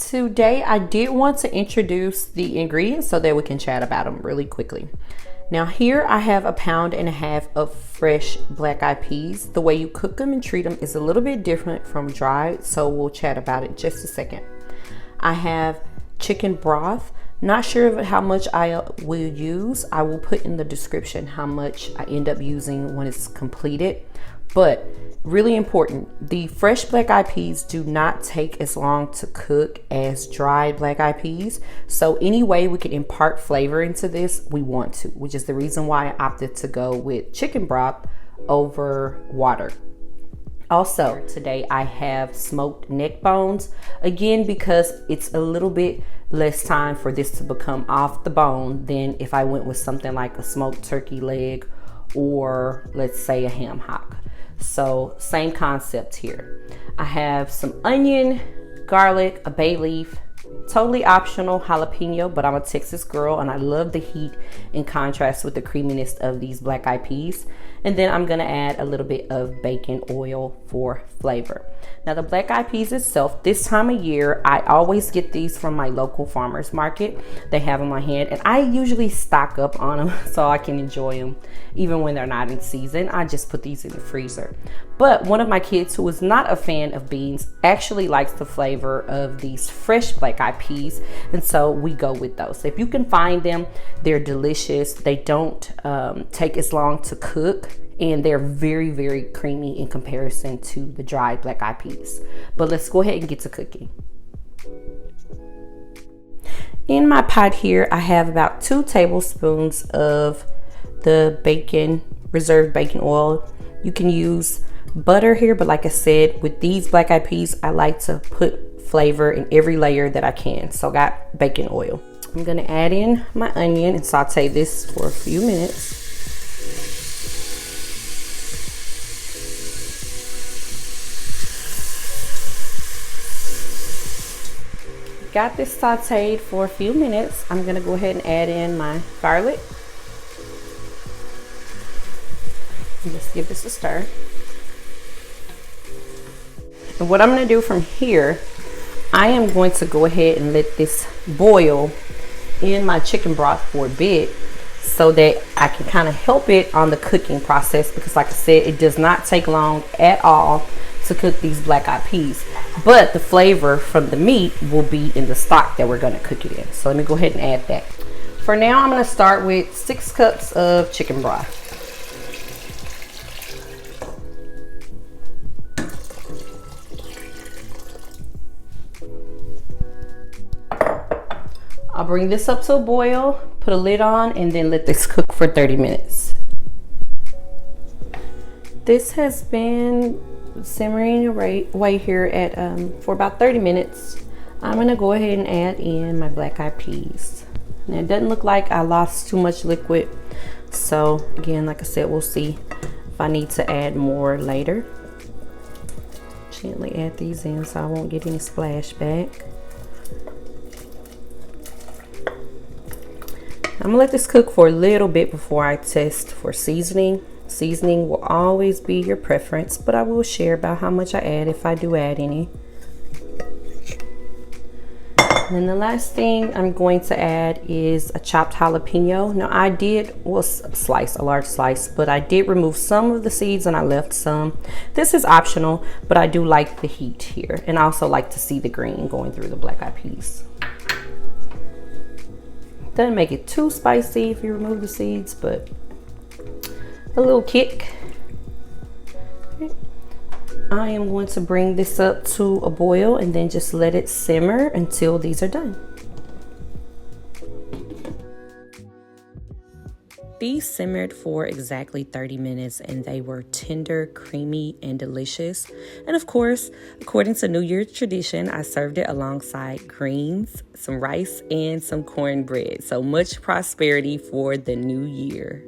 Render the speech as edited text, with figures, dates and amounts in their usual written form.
Today, I did want to introduce the ingredients so that we can chat about them really quickly. Now here I have 1.5 pounds of fresh black eyed peas. The way you cook them and treat them is a little bit different from dried, so we'll chat about it just a second. I have chicken broth. Not sure of how much I will use. I will put in the description how much I end up using when it's completed. But really important, the fresh black eyed peas do not take as long to cook as dried black eyed peas. So any way we can impart flavor into this, we want to, which is the reason why I opted to go with chicken broth over water. Also, today I have smoked neck bones, again because it's a little bit less time for this to become off the bone than if I went with something like a smoked turkey leg or let's say a ham hock. So same concept here. I have some onion, garlic, a bay leaf, totally optional jalapeno, but I'm a Texas girl and I love the heat in contrast with the creaminess of these black eyed peas. And then I'm gonna add a little bit of bacon oil for flavor. Now the black eyed peas itself, this time of year, I always get these from my local farmer's market. They have them on hand and I usually stock up on them so I can enjoy them even when they're not in season. I just put these in the freezer. But one of my kids who is not a fan of beans actually likes the flavor of these fresh black eyed peas, and so we go with those. If you can find them, they're delicious. They don't take as long to cook, and they're very, very creamy in comparison to the dried black eyed peas. But let's go ahead and get to cooking. In my pot here, I have about 2 tablespoons of the reserved bacon oil. You can use butter here, but like I said, with these black eyed peas, I like to put flavor in every layer that I can. So I got bacon oil. I'm gonna add in my onion and saute this for a few minutes. Got this sauteed for a few minutes. I'm gonna go ahead and add in my garlic. And just give this a stir. And what I'm gonna do from here, I am going to go ahead and let this boil in my chicken broth for a bit so that I can kind of help it on the cooking process, because like I said, it does not take long at all to cook these black eyed peas, but the flavor from the meat will be in the stock that we're going to cook it in. So let me go ahead and add that. For now, I'm going to start with 6 cups of chicken broth. I'll bring this up to a boil, put a lid on, and then let this cook for 30 minutes. This has been simmering away here at for about 30 minutes. I'm gonna go ahead and add in my black eyed peas. Now it doesn't look like I lost too much liquid, so again, like I said, we'll see if I need to add more later. Gently add these in so I won't get any splashback. I'm gonna let this cook for a little bit before I test for seasoning. Seasoning will always be your preference, but I will share about how much I add if I do add any. And then the last thing I'm going to add is a chopped jalapeno. Now I did, well, a large slice, but I did remove some of the seeds and I left some. This is optional, but I do like the heat here, and I also like to see the green going through the black eyed peas. Doesn't make it too spicy if you remove the seeds, but a little kick. Okay. I am going to bring this up to a boil and then just let it simmer until these are done. These simmered for exactly 30 minutes and they were tender, creamy, and delicious. And of course, according to New Year's tradition, I served it alongside greens, some rice, and some cornbread. So much prosperity for the new year.